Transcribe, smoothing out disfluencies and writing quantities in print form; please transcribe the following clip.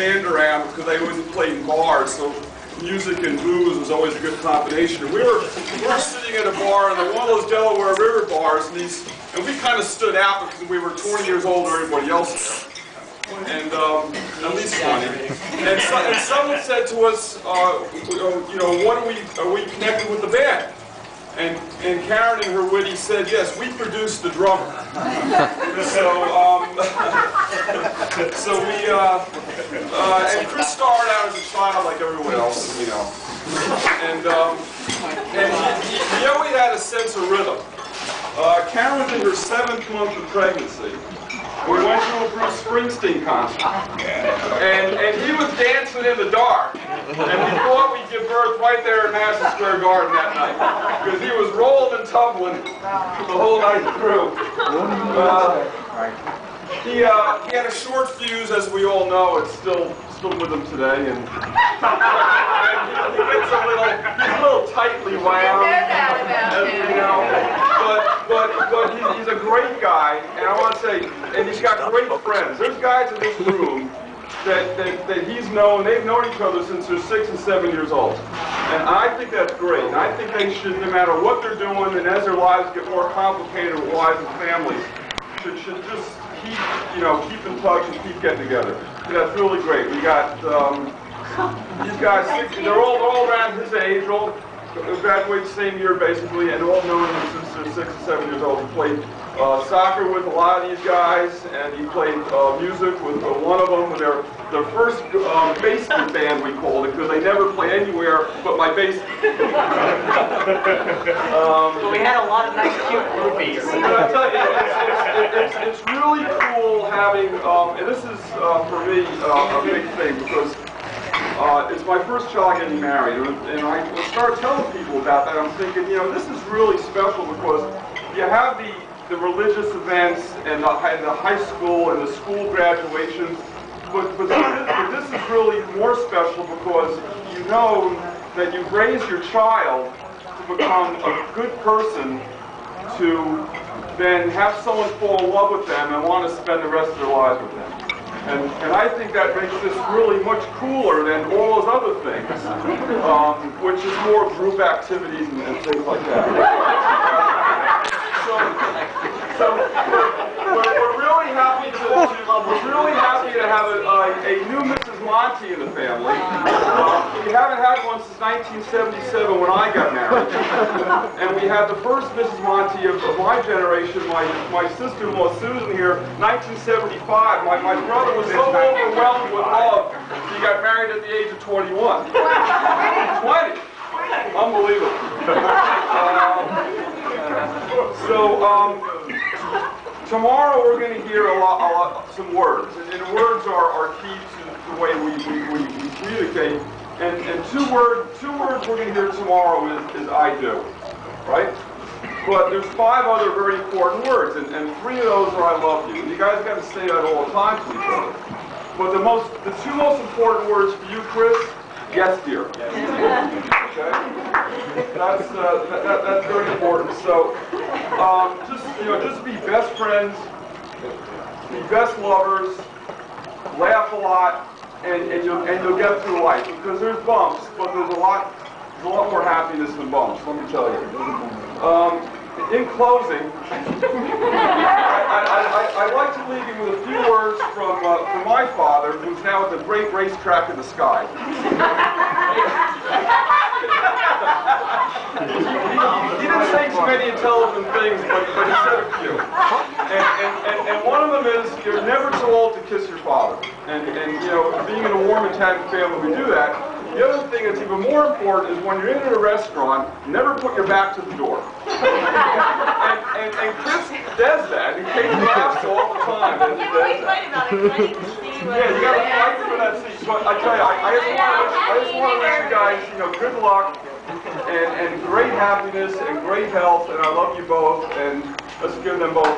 band around because they always played in bars, so music and booze was always a good combination. And we were sitting at a bar in one of those Delaware River bars, and we kind of stood out because we were 20 years older than everybody else there. And at least 20. And someone said to us, you know, are we connected with the band? And Karen in her witty said, yes, we produced the drummer. So and Chris started out as a child like everyone else, you know. And he always had a sense of rhythm. Karen was in her 7th month of pregnancy. We went to a Bruce Springsteen concert, and he was dancing in the dark, and we thought we'd give birth right there at Madison Square Garden that night, because he was rolling and tumbling the whole night through. He had a short fuse, as we all know. It's still with him today, and he gets he's a little tightly wound, you know. But he's a great guy, and I want to say, and he's got great friends. There's guys in this room that he's known. They've known each other since they're 6 and 7 years old, and I think that's great. And I think they should, no matter what they're doing, and as their lives get more complicated with wives and families, should just keep in touch and keep getting together. And that's really great. We got these guys. They're all around his age. All graduated the same year basically, and all known him since they're 6 and 7 years old. He played soccer with a lot of these guys, and he played music with one of them. Their first basement band, we called it, because they never play anywhere but my basement. So we had a lot of nice, cute groupies. But I tell you, it's really cool having, and this is for me a big thing, because it's my first child getting married, and I started telling people about that. I'm thinking, you know, this is really special because you have the religious events and the high school and the school graduations, but this is really more special because you know that you've raised your child to become a good person, to then have someone fall in love with them and want to spend the rest of their lives with them. And I think that makes this really much cooler than all those other things, which is more group activities and things like that. So we're really happy to have a new Mrs. Monti in the family. We haven't had one since 1977 when I got married, and we had the first Mrs. Monti of my generation. My sister-in-law Susan here, 1975. My brother was so overwhelmed with love, he got married at the age of 21. 20. Unbelievable. Tomorrow we're going to hear some words, and words are key to the way we communicate. And two words we're going to hear tomorrow is I do, right? But there's 5 other very important words, and 3 of those are I love you. You guys got to say that all the time to each other. But the 2 most important words for you, Chris, yes, dear. Okay, that's very important. So just be best friends, be best lovers, laugh a lot, and you'll get through life. Because there's bumps, but there's a lot more happiness than bumps. Let me tell you. In closing, I'd like to leave you with a few words from my father, who's now at the great racetrack in the sky. He didn't say too many intelligent things, but he said a few. And one of them is, you're never too old to kiss your father. And you know, being in a warm Italian family, we do that. The other thing that's even more important is when you're in a restaurant, never put your back to the door. and Chris does that. He takes laughs all the time. Yeah, but we fight about it. I need to see what you got to fight for that seat. But I tell you, I just want to wish you guys, good luck and great happiness and great health. And I love you both. And let's give them both